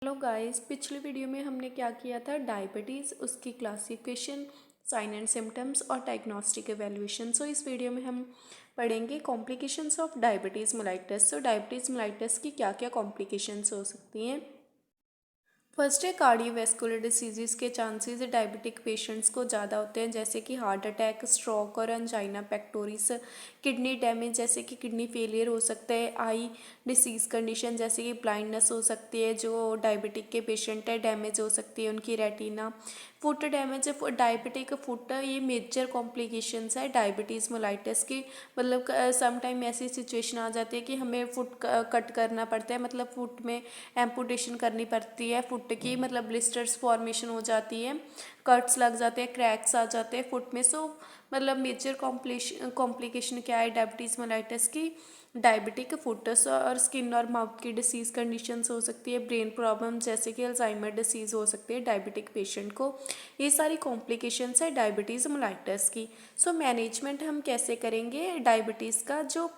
Hello guys, पिछले video में हमने क्या किया था? डायबिटीज़, उसकी क्लासिफिकेशन, साइन एंड सिम्टम्स और डायग्नोस्टिक एवेल्यूएशन। सो इस वीडियो में हम पढ़ेंगे complications of diabetes mellitus. So diabetes mellitus की क्या क्या कॉम्प्लिकेशंस हो सकती हैं। फर्स्ट है कार्डियोवैस्कुलर डिसीज़ के चांसेस डायबिटिक पेशेंट्स को ज़्यादा होते हैं, जैसे कि हार्ट अटैक, स्ट्रोक और अंजाइना पेक्टोरिस। किडनी डैमेज, जैसे कि किडनी फेलियर हो सकता है। आई डिसीज़ कंडीशन, जैसे कि ब्लाइंडनेस हो सकती है, जो डायबिटिक के पेशेंट है, डैमेज हो सकती है उनकी retina. Foot damage, diabetic foot, ये मेजर कॉम्प्लिकेशंस है डायबिटीज़ मेलाइटस की। मतलब सम टाइम ऐसी सिचुएशन आ जाती है कि हमें फुट कट करना पड़ता है, मतलब फुट में एम्पुटेशन करनी पड़ती है फुट की, मतलब ब्लिस्टर्स फॉर्मेशन हो जाती है, कट्स लग जाते हैं, क्रैक्स आ जाते हैं फुट में। सो मतलब मेजर कॉम्प्लिकेशन क्या है डायबिटीज़ मेलाइटस की? डायबिटिक फुटस और स्किन और माउथ की डिसीज़ कंडीशंस हो सकती है। ब्रेन प्रॉब्लम, जैसे कि अल्जाइमर डिसीज़ हो सकती है डायबिटिक पेशेंट को। ये सारी कॉम्प्लिकेशंस है डायबिटीज़ मेलाइटस की। सो मैनेजमेंट हम कैसे करेंगे डायबिटीज़ का? जो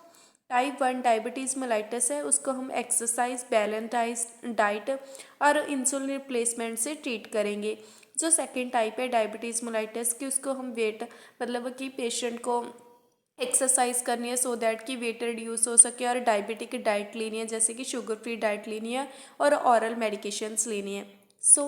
टाइप 1 डायबिटीज़ मेलाइटस है उसको हम एक्सरसाइज, बैलेंस डाइट और इंसुलिन रिप्लेसमेंट से ट्रीट करेंगे। जो सेकंड टाइप है डायबिटीज़ मेलाइटस की, उसको हम वेट, मतलब कि पेशेंट को एक्सरसाइज करनी है सो दैट कि वेट रिड्यूस हो सके, और डायबिटिक डाइट लेनी है, जैसे कि शुगर फ्री डाइट लेनी है और ऑरल मेडिकेशंस लेनी है। सो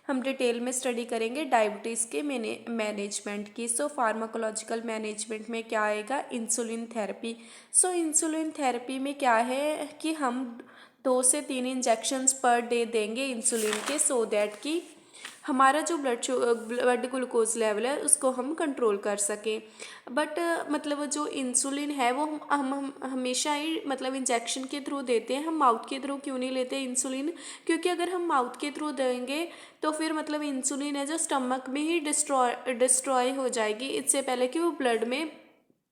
हम डिटेल में स्टडी करेंगे डायबिटीज़ के मैनेजमेंट की। सो फार्माकोलॉजिकल मैनेजमेंट में क्या आएगा? Insulin therapy. So insulin therapy में क्या है कि हम 2 से 3 इंजेक्शंस पर डे देंगे इंसुलिन के, सो दैट कि हमारा जो ब्लड ग्लूकोज लेवल है उसको हम कंट्रोल कर सकें। बट मतलब जो इंसुलिन है वो हम हमेशा ही मतलब इंजेक्शन के थ्रू देते हैं। हम माउथ के थ्रू क्यों नहीं लेते इंसुलिन? क्योंकि अगर हम माउथ के थ्रू देंगे तो फिर मतलब इंसुलिन है जो स्टमक में ही डिस्ट्रॉय हो जाएगी, इससे पहले कि वो ब्लड में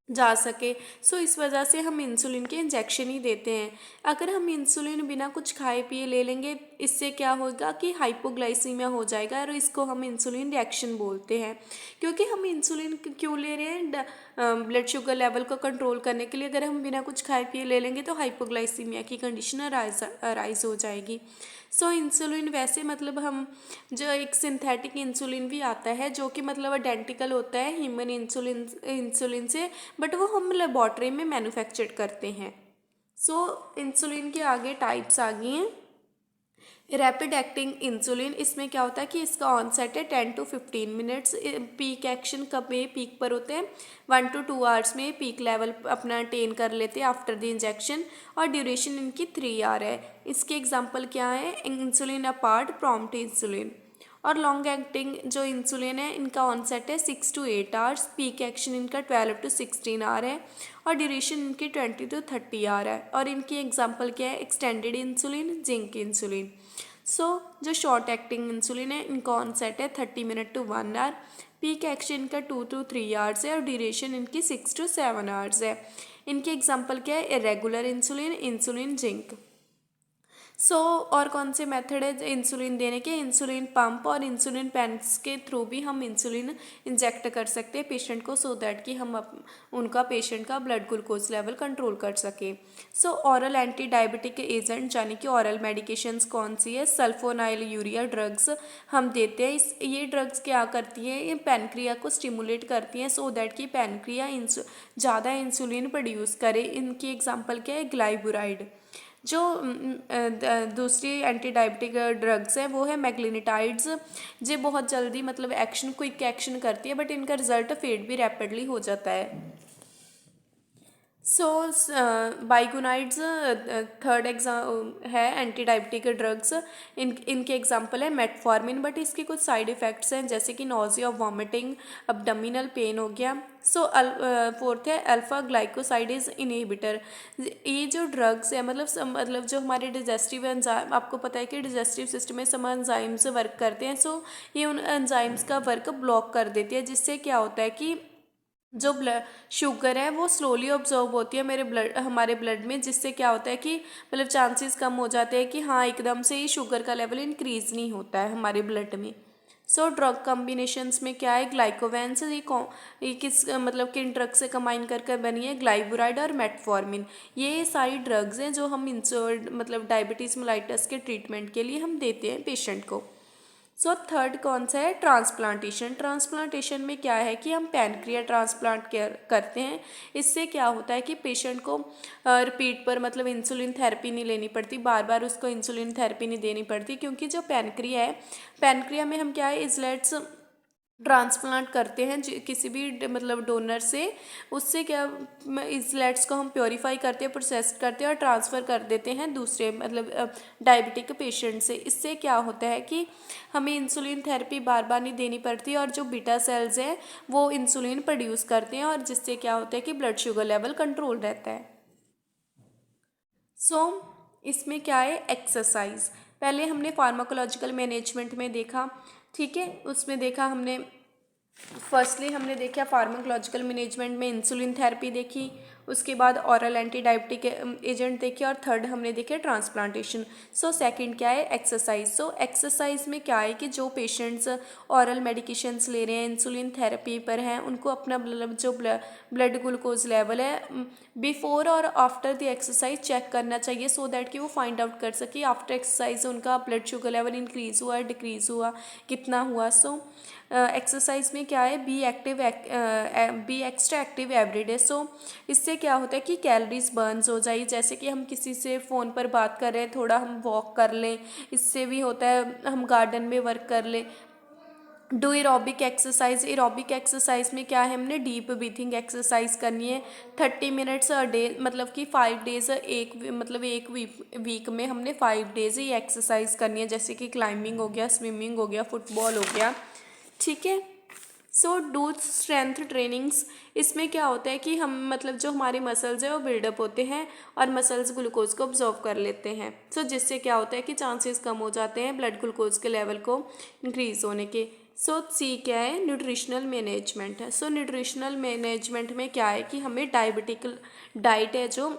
जा सके। सो इस वजह से हम इंसुलिन के इंजेक्शन ही देते हैं। अगर हम इंसुलिन बिना कुछ खाए पिए ले लेंगे, इससे क्या होगा कि हाइपोग्लाइसीमिया हो जाएगा, और इसको हम इंसुलिन रिएक्शन बोलते हैं। क्योंकि हम इंसुलिन क्यों ले रहे हैं? ब्लड शुगर लेवल को कंट्रोल करने के लिए। अगर हम बिना कुछ खाए पिए ले लेंगे तो हाइपोग्लाइसीमिया की कंडीशन अराइज हो जाएगी। सो इंसुलिन वैसे मतलब हम, जो एक सिंथेटिक इंसुलिन भी आता है जो कि मतलब आइडेंटिकल होता है ह्यूमन इंसुलिन से, बट वो हम लेबॉर्ट्री में मैन्युफैक्चर करते हैं। सो इंसुलिन के आगे टाइप्स आ गई हैं। रैपिड एक्टिंग इंसुलिन, इसमें क्या होता है कि इसका ऑनसेट है 10 to 15 मिनट्स। पीक एक्शन कब में पीक पर होते हैं? 1 to 2 आवर्स में पीक लेवल अपना अटेन कर लेते हैं आफ्टर द इंजेक्शन, और ड्यूरेशन इनकी 3 आवर है। इसके एग्जांपल क्या है? Insulin apart, prompt insulin. और लॉन्ग एक्टिंग जो इंसुलिन है इनका ऑनसेट है 6 to 8 आवर्स, पीक एक्शन इनका 12 to 16 आवर है, और ड्यूरेशन इनकी 20 to 30 आवर है। और इनकी एग्जांपल क्या है? Extended insulin, zinc insulin. So जो शॉर्ट एक्टिंग इंसुलिन है इनका ऑनसेट है 30 minute to 1 hour, peak action इनका 2 to 3 आवर्स है, और ड्यूरेशन इनकी 6 to 7 आवर्स है। इनके एग्जांपल क्या है? Irregular insulin, insulin zinc. और कौन से मेथड है इंसुलिन देने के? इंसुलिन पंप और इंसुलिन पेन्स के थ्रू भी हम इंसुलिन इंजेक्ट कर सकते हैं पेशेंट को, सो दैट कि हम उनका पेशेंट का ब्लड ग्लूकोज लेवल कंट्रोल कर सके। ऑरल एंटी डायबिटिक एजेंट, यानी कि ऑरल मेडिकेशंस कौन सी है? सल्फोनाइल यूरिया ड्रग्स हम देते हैं। ये ड्रग्स क्या करती हैं? ये पैनक्रिया को स्टिमुलेट करती हैं, सो दैट कि पैनक्रिया ज़्यादा इंसुलिन प्रोड्यूस करे। इनकी एग्जांपल क्या है? ग्लाइबुराइड। जो दूसरी एंटी डायबिटिक ड्रग्स है वो है मैग्लिनिटाइड्स। ये बहुत जल्दी मतलब एक्शन, क्विक एक्शन करती है, बट इनका रिजल्ट फेड भी रैपिडली हो जाता है। बाइगोनाइड्स थर्ड एग्जाम है एंटी डायबिटिक ड्रग्स। इनके एग्जांपल है मेटफॉर्मिन, बट इसके कुछ साइड इफ़ेक्ट्स हैं, जैसे कि नोजिया, वॉमिटिंग, अब्डोमिनल पेन हो गया। फोर्थ है अल्फा ग्लाइकोसाइडेज इनहिबिटर। ये जो ड्रग्स है मतलब जो हमारे डिजेस्टिव एंजाइम, आपको पता है कि डिजेस्टिव सिस्टम में सम एंजाइम्स वर्क करते हैं। ये उन एंजाइम्स का वर्क ब्लॉक कर देती है, जिससे क्या होता है कि जो ब्लड शुगर है वो स्लोली ऑब्जॉर्व होती है हमारे ब्लड में, जिससे क्या होता है कि मतलब चांसेस कम हो जाते हैं कि हाँ एकदम से ही शुगर का लेवल इंक्रीज़ नहीं होता है हमारे ब्लड में। सो ड्रग कॉम्बिनेशंस में क्या है, ग्लाइकोवेंस, ये किस मतलब किन ड्रग से कंबाइन कर बनी है, ग्लाइबुराइड और मेटफॉर्मिन। ये सारी ड्रग्स हैं जो हम मतलब डायबिटीज़ मेलाइटस के ट्रीटमेंट के लिए हम देते हैं पेशेंट को। सो थर्ड कौन सा है, ट्रांसप्लांटेशन। ट्रांसप्लांटेशन में क्या है कि हम पैनक्रिया ट्रांसप्लांट करते हैं। इससे क्या होता है कि पेशेंट को रिपीट पर मतलब इंसुलिन थेरेपी नहीं लेनी पड़ती, बार बार उसको इंसुलिन थेरेपी नहीं देनी पड़ती, क्योंकि जो पैनक्रिया है, पैनक्रिया में हम क्या है इजलेट्स ट्रांसप्लांट करते हैं किसी भी मतलब डोनर से। उससे क्या इजलेट्स को हम प्योरीफाई करते हैं, प्रोसेस करते हैं और ट्रांसफ़र कर देते हैं दूसरे मतलब डायबिटिक पेशेंट से। इससे क्या होता है कि हमें इंसुलिन थेरेपी बार बार नहीं देनी पड़ती और जो बीटा सेल्स हैं वो इंसुलिन प्रोड्यूस करते हैं, और जिससे क्या होता है कि ब्लड शुगर लेवल कंट्रोल रहता है। सो इसमें क्या है, एक्सरसाइज। पहले हमने फार्माकोलॉजिकल मैनेजमेंट में देखा, ठीक है, उसमें देखा हमने फर्स्टली हमने देखा फार्माकोलॉजिकल मैनेजमेंट में इंसुलिन थेरेपी देखी, उसके बाद ऑरल एंटी डायबिटिक एजेंट देखे, और थर्ड हमने देखे ट्रांसप्लांटेशन। सो सेकंड क्या है, एक्सरसाइज। सो एक्सरसाइज में क्या है कि जो पेशेंट्स ऑरल मेडिकेशंस ले रहे हैं, इंसुलिन थेरेपी पर हैं, उनको अपना जो ब्लड ग्लूकोज लेवल है बिफोर और आफ्टर द एक्सरसाइज चेक करना चाहिए, सो दैट कि वो फाइंड आउट कर सके आफ्टर एक्सरसाइज उनका ब्लड शुगर लेवल इंक्रीज़ हुआ डिक्रीज़ हुआ कितना हुआ। सो एक्सरसाइज में क्या है, बी एक्स्ट्रा एक्टिव एवरीडे। सो इससे क्या होता है कि कैलोरीज बर्न्स हो जाए, जैसे कि हम किसी से फ़ोन पर बात कर रहे हैं, थोड़ा हम वॉक कर लें, इससे भी होता है, हम गार्डन में वर्क कर लें। Do aerobic exercise. Aerobic exercise में क्या है, हमने डीप ब्रीथिंग एक्सरसाइज करनी है 30 मिनट्स अ डे, मतलब कि 5 डेज एक वीक में हमने 5 डेज ही एक्सरसाइज करनी है, जैसे कि क्लाइंबिंग हो गया, स्विमिंग हो गया, फुटबॉल हो गया, ठीक है। So do strength trainings. इसमें क्या होता है कि हम मतलब जो हमारे मसल्स हैं वो बिल्डअप होते हैं और मसल्स ग्लूकोज को ऑब्जॉर्व कर लेते हैं। सो जिससे क्या होता है कि चांसेस कम हो जाते हैं ब्लड ग्लूकोज के लेवल को इंक्रीज़ होने के। सो सी क्या है, न्यूट्रिशनल मैनेजमेंट है। सो न्यूट्रिशनल मैनेजमेंट में क्या है कि हमें डायबिटिक डाइट है जो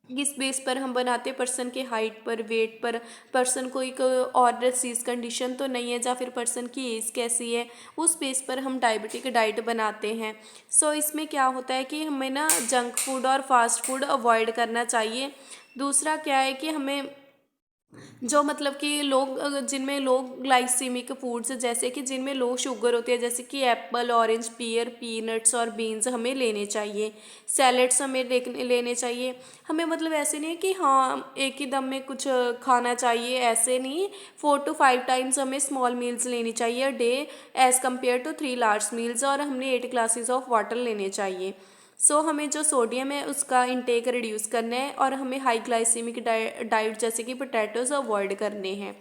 किस बेस पर हम बनाते हैं, पर्सन के हाइट पर, वेट पर, पर्सन को एक और डिसीज कंडीशन तो नहीं है, या फिर पर्सन की एज कैसी है, उस बेस पर हम डायबिटिक डाइट बनाते हैं। सो इसमें क्या होता है कि हमें ना जंक फूड और फास्ट फूड अवॉइड करना चाहिए। दूसरा क्या है कि हमें जो मतलब कि लोग जिनमें लो ग्लाइसीमिक फूड्स, जैसे कि जिनमें लो शुगर होती है, जैसे कि एप्पल, ऑरेंज, पीयर, पीनट्स और बीन्स हमें लेने चाहिए। सैलेड्स हमें लेने चाहिए। हमें मतलब ऐसे नहीं है कि हाँ एक ही दम में कुछ खाना चाहिए, ऐसे नहीं। 4 to 5 टाइम्स हमें स्मॉल मील्स लेनी चाहिए day as compare to 3 large meals, और हमने 8 ग्लासेस ऑफ वाटर लेने चाहिए। सो हमें जो सोडियम है उसका इंटेक रिड्यूस करना है, और हमें हाई ग्लाइसेमिक डाइट जैसे कि पोटैटोज अवॉइड करने हैं।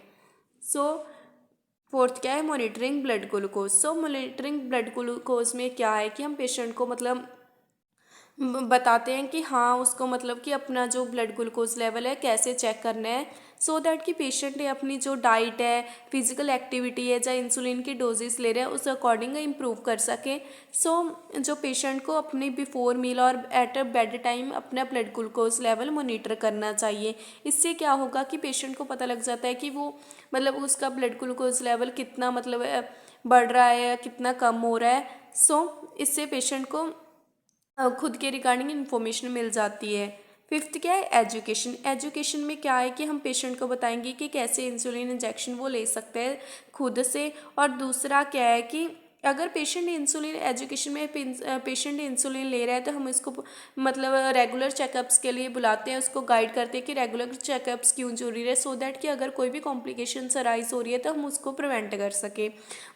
सो फोर्थ क्या है, मॉनिटरिंग ब्लड ग्लूकोज। सो मॉनिटरिंग ब्लड ग्लूकोज में क्या है कि हम पेशेंट को मतलब बताते हैं कि हाँ उसको मतलब कि अपना जो ब्लड ग्लूकोज लेवल है कैसे चेक करना है, सो दैट कि पेशेंट ने अपनी जो डाइट है, फिजिकल एक्टिविटी है, या इंसुलिन की डोजेस ले रहे हैं उस अकॉर्डिंग इम्प्रूव कर सके। सो जो पेशेंट को अपनी बिफोर मील और एट अ बेड टाइम अपना ब्लड ग्लूकोज लेवल मॉनिटर करना चाहिए। इससे क्या होगा कि पेशेंट को पता लग जाता है कि वो मतलब उसका ब्लड ग्लूकोज लेवल कितना मतलब बढ़ रहा है या कितना कम हो रहा है। सो इससे पेशेंट को खुद के रिगार्डिंग इन्फॉर्मेशन मिल जाती है। फिफ्थ क्या है, एजुकेशन। एजुकेशन में क्या है कि हम पेशेंट को बताएंगे कि कैसे इंसुलिन इंजेक्शन वो ले सकते हैं खुद से। और दूसरा क्या है कि अगर पेशेंट इंसुलिन एजुकेशन में पेशेंट इंसुलिन ले रहा है तो हम इसको मतलब रेगुलर चेकअप्स के लिए बुलाते हैं, उसको गाइड करते हैं कि रेगुलर चेकअप्स क्यों जरूरी है, सो दैट कि अगर कोई भी कॉम्प्लिकेशंस अराइज हो रही है तो हम उसको प्रिवेंट कर सकें।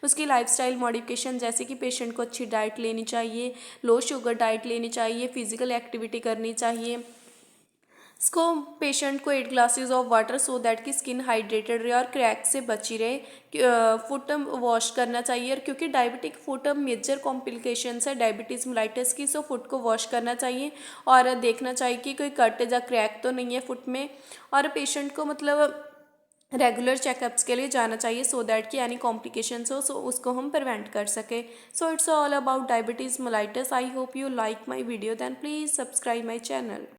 उसकी लाइफस्टाइल मॉडिफिकेशन, जैसे कि पेशेंट को अच्छी डाइट लेनी चाहिए, लो शुगर डाइट लेनी चाहिए, फिजिकल एक्टिविटी करनी चाहिए। इसको पेशेंट को 8 glasses of water, so that की स्किन हाइड्रेटेड रहे और क्रैक से बची रहे। फुट वॉश करना चाहिए, और क्योंकि डायबिटिक फुट मेजर कॉम्प्लिकेशंस है डायबिटीज़ मेलाइटस की, सो फुट को वॉश करना चाहिए और देखना चाहिए कि कोई कट या क्रैक तो नहीं है फुट में। और पेशेंट को मतलब रेगुलर चेकअप्स के लिए जाना चाहिए, सो दैट कि एनी कॉम्प्लिकेशंस हो सो उसको हम प्रिवेंट कर सके। So it's all about diabetes mellitus. I hope you like my video, then please subscribe my channel.